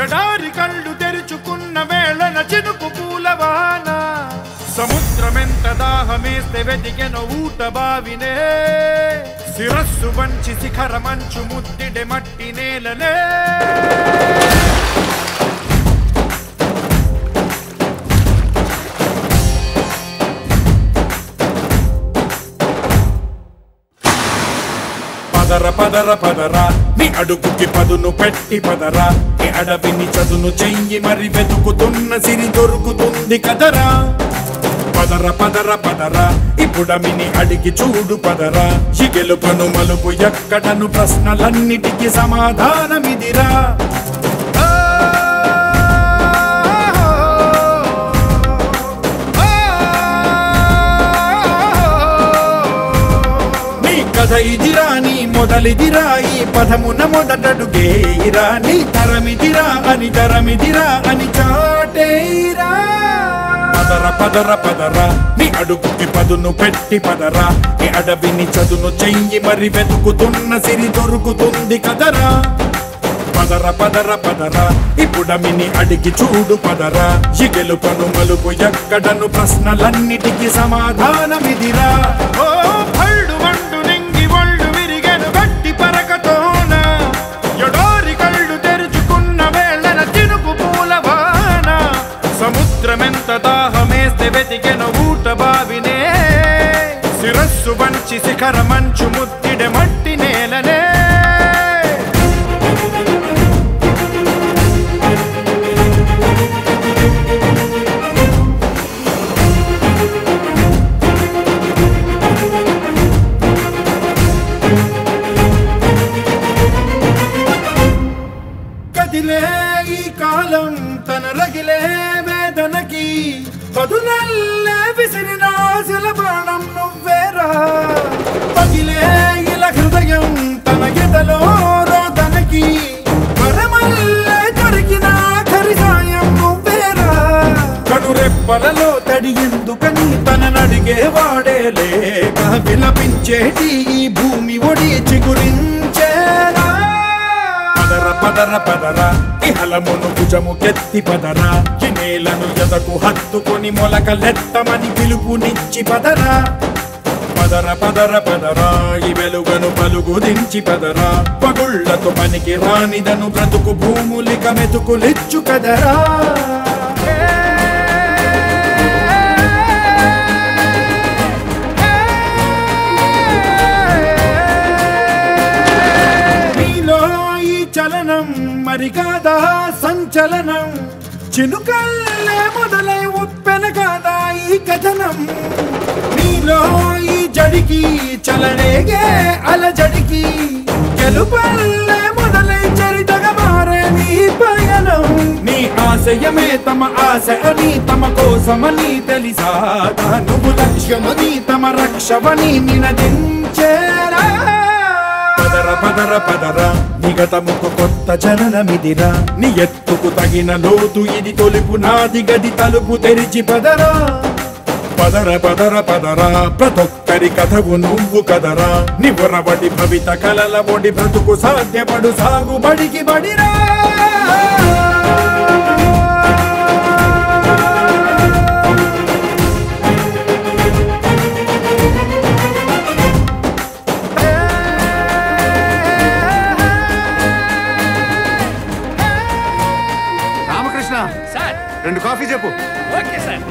ఎడారి కళ్ళు తెరుచుకున్న వేళన చినుకు పూలవాన సముద్రమెంత దాహమేస్తే వెతికెను ఊట బావినే శిరస్సు వంచి శిఖర మంచు ముద్దిడే మట్టి నేలనే పదర పదర పదరా నీ అడుగుకి పదును పెట్టి పదరా నీ అడవిని చదును చెయ్యి మరి వెతుకుతున్న సిరి దొరుకుతుంది కదరా పదర పదర పదరా ఇప్పుడమిని అడిగి చూడు పదరా ఈ గెలుపను మలుపు ఎక్కడను ప్రశ్నలన్నిటికీ సమాధానమిదిరా కథ ఇదిరా నీ మొదలిదిరా ఈ పదమున మొదటడుగేయిరా నీ తరమిదిరా అని తరమిదిరా అని చాటేయిరా పదర పదర పదరా నీ అడుగుకి పదును పెట్టి పదరా నీ అడవిని చదును చెయ్యి మరి వెతుకుతున్న సిరి దొరుకుతుంది కదరా పదర పదర పదరా ఇప్పుడమిని అడిగి చూడు పదరా ఈ గెలుపను మలుపు ఎక్కడను ప్రశ్నలన్నిటికీ సమాధానమిదిరా ఓ భళ్ళు వండు నింగి ఒళ్ళు విరిగెను గట్టి పరకతోన ఎడారి కళ్ళు తెరుచుకున్న వేళన చినుకు పూలవాన సముద్రమెంత దాహమేస్తే వెతికెను ఊట బావినే శిరస్సు వంచి శిఖర మంచు ముద్దిడే మట్టి నేలనే కదిలే ఈ కాలం తన రగిలే వేదనకి పదునల్లే విసిరిన ఆశల బాణం నువ్వేరా పగిలే ఇలా హృదయం తన ఎదలో రోదనకి వరమల్లే దొరికిన ఆఖరి సాయం నువ్వేరా కనురెప్పలలో తడి ఎందుకని తననడిగేవాడే లేక విలపించేటి ఈ భూమి ఒడి చిగురించేరా పదర పదర పదరా ఇహలమును భుజము కెత్తి పదరా ఈ నేలను ఎదకు హత్తుకొని మొలకలెత్తమని పిలుపునిచ్చి పదరా పదర పదర పదరా ఈ వెలుగను పలుగు దించి పదరా పగుళ్లతో పనికి రానిదను బ్రతుకు భూములిక మెతుకులిచ్చు కదరా చలనం మరి కాదా సంచలనం చినుకల్లే మొదలై ఉప్పెన కాదా ఈ కథనం నీలో ఈ జడికి చలనేగే అలజడికి గెలుపల్లే మొదలై చరితగా మారే నీ పయనం నీ ఆశయమే తమ ఆశ అని తమ కోసమని తెలిసా నువ్వు లక్ష్యమని తమ రక్షవని నినదించేరా పదర పదర పదరా నిగతముకు కొత్త జననమిదిరా నీ ఎత్తుకు తగిన లోతు ఇది తొలుపు నాది గది తలుపు తెరిచి పదరా పదర పదర పదరా ప్రతొక్కరి కథవు నువ్వు కదరా నివరబడి భవిత కలల ఒడి బ్రతుకు సాధ్యపడు సాగుబడికి బడిరా రెండు కాఫీ చెప్పు. Okay sir.